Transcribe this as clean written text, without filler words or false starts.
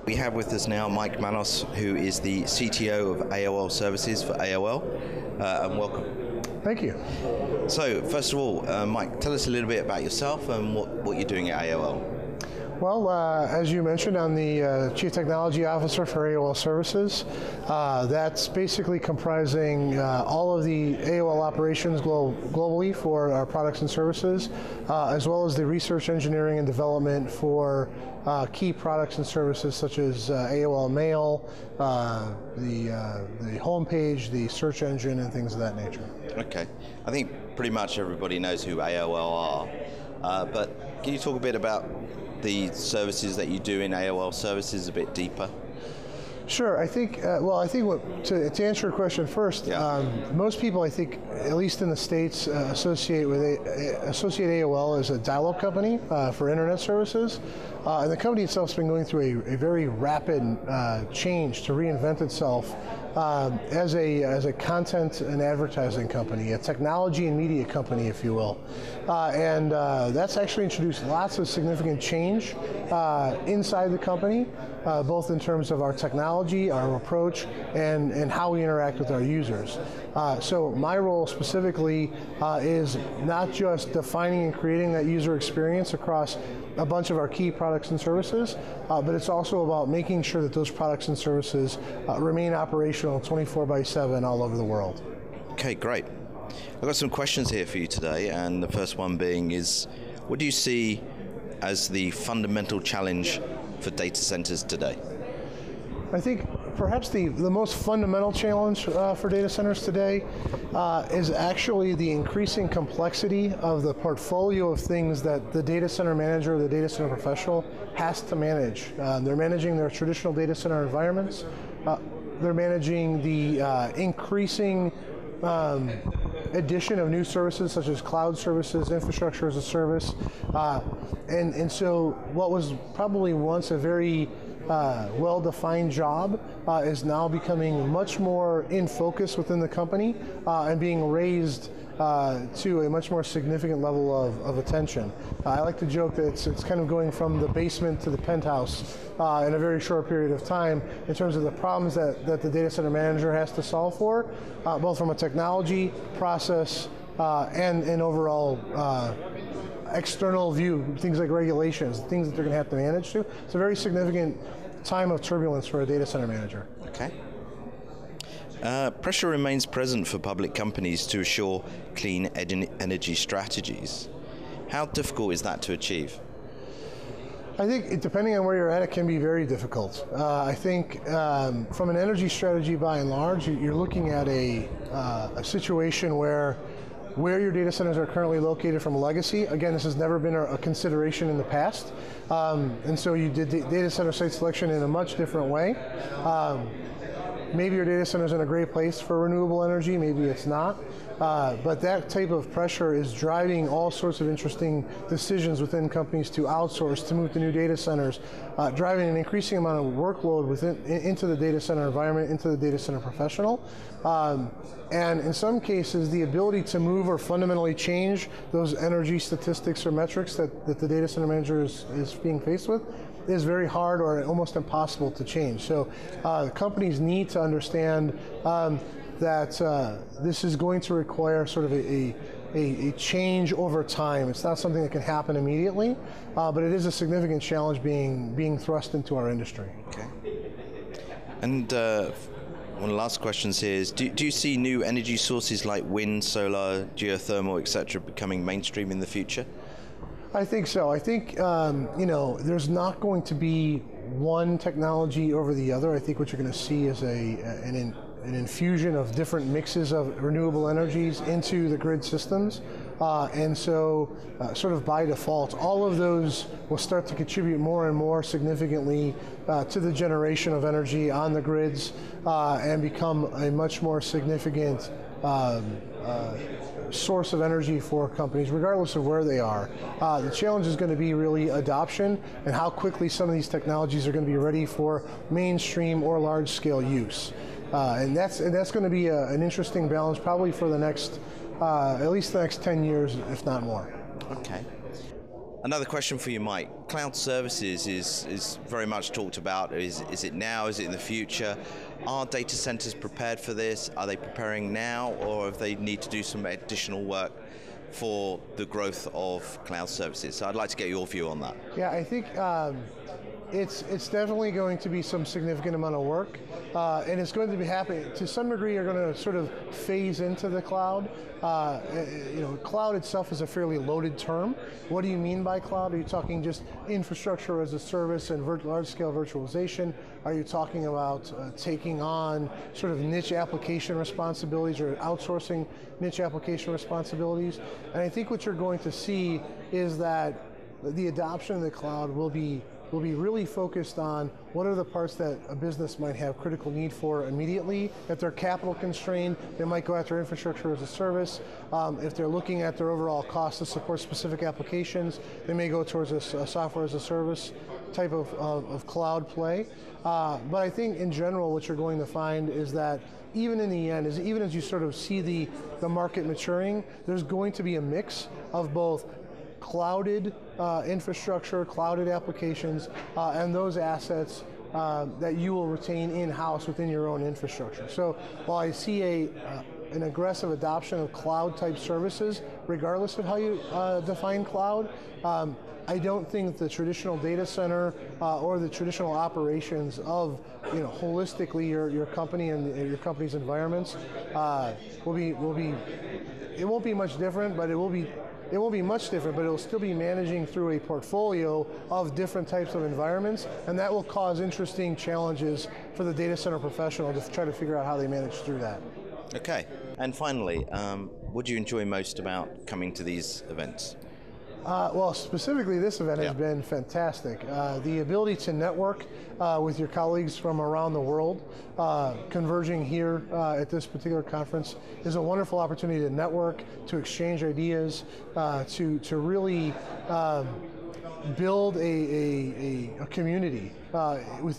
We have with us now Mike Manos, who is the CTO of AOL Services for AOL, and welcome. Thank you. So, first of all, Mike, tell us a little bit about yourself and what you're doing at AOL. Well, as you mentioned, I'm the Chief Technology Officer for AOL Services. That's basically comprising all of the AOL operations globally for our products and services, as well as the research, engineering, and development for key products and services such as AOL Mail, the homepage, the search engine, and things of that nature. Okay. I think pretty much everybody knows who AOL are, but can you talk a bit about the services that you do in AOL Services a bit deeper? Sure. I think, to answer your question first, most people, I think, at least in the States, associate AOL as a dial-up company for internet services. And the company itself has been going through a very rapid change to reinvent itself as a content and advertising company, a technology and media company, if you will. And that's actually introduced lots of significant change inside the company, both in terms of our technology, our approach, and how we interact with our users. So my role specifically is not just defining and creating that user experience across a bunch of our key products and services, but it's also about making sure that those products and services remain operational 24/7 all over the world. Okay, great. I've got some questions here for you today, and the first one being is, what do you see as the fundamental challenge for data centers today? I think perhaps the most fundamental challenge for data centers today is actually the increasing complexity of the portfolio of things that the data center manager or the data center professional has to manage. They're managing their traditional data center environments. They're managing the increasing addition of new services such as cloud services, infrastructure as a service. And so what was probably once a very well-defined job is now becoming much more in focus within the company and being raised to a much more significant level of attention. I like to joke that it's kind of going from the basement to the penthouse in a very short period of time in terms of the problems that the data center manager has to solve for, both from a technology, process, and an overall external view, things like regulations, things that they're going to have to manage to. It's a very significant time of turbulence for a data center manager. Okay. Pressure remains present for public companies to assure clean energy strategies. How difficult is that to achieve? I think, depending on where you're at, it can be very difficult. I think from an energy strategy by and large, you're looking at a situation where your data centers are currently located from a legacy. Again, this has never been a consideration in the past. And so you did the data center site selection in a much different way. Maybe your data center is in a great place for renewable energy, maybe it's not. But that type of pressure is driving all sorts of interesting decisions within companies to outsource, to move to new data centers, driving an increasing amount of workload into the data center environment, into the data center professional. And in some cases, the ability to move or fundamentally change those energy statistics or metrics that the data center manager is being faced with is very hard or almost impossible to change. So companies need to understand that this is going to require sort of a change over time. It's not something that can happen immediately, but it is a significant challenge being thrust into our industry. Okay. And one of the last questions here is, do you see new energy sources like wind, solar, geothermal, etc. becoming mainstream in the future? I think so. I think there's not going to be one technology over the other. I think what you're going to see is an infusion of different mixes of renewable energies into the grid systems. And so sort of by default, all of those will start to contribute more and more significantly to the generation of energy on the grids and become a much more significant source of energy for companies, regardless of where they are. The challenge is going to be really adoption and how quickly some of these technologies are going to be ready for mainstream or large-scale use. And that's going to be an interesting balance probably for the next, at least the next 10 years, if not more. Okay. Another question for you, Mike. Cloud services is very much talked about. Is it now? Is it in the future? Are data centers prepared for this? Are they preparing now, or if they need to do some additional work for the growth of cloud services? So I'd like to get your view on that. Yeah, I think it's definitely going to be some significant amount of work, and it's going to be happening to some degree. You're going to sort of phase into the cloud. Cloud itself is a fairly loaded term. What do you mean by cloud? Are you talking just infrastructure as a service and large-scale virtualization? Are you talking about taking on sort of niche application responsibilities or outsourcing niche application responsibilities? And I think what you're going to see is that the adoption of the cloud will be really focused on what are the parts that a business might have critical need for immediately. If they're capital constrained, they might go after infrastructure as a service. If they're looking at their overall cost to support specific applications, they may go towards a software as a service type of cloud play. But I think in general what you're going to find is that even in the end, even as you sort of see the market maturing, there's going to be a mix of both clouded infrastructure, clouded applications, and those assets that you will retain in-house within your own infrastructure. So while I see an aggressive adoption of cloud-type services, regardless of how you define cloud, I don't think the traditional data center or the traditional operations of holistically your company and your company's environments will be. It won't be much different, but it won't be much different, but it will still be managing through a portfolio of different types of environments, and that will cause interesting challenges for the data center professional to try to figure out how they manage through that. Okay, and finally, what do you enjoy most about coming to these events? Well, specifically this event has been fantastic. The ability to network with your colleagues from around the world, converging here at this particular conference is a wonderful opportunity to network, to exchange ideas, to really build a community with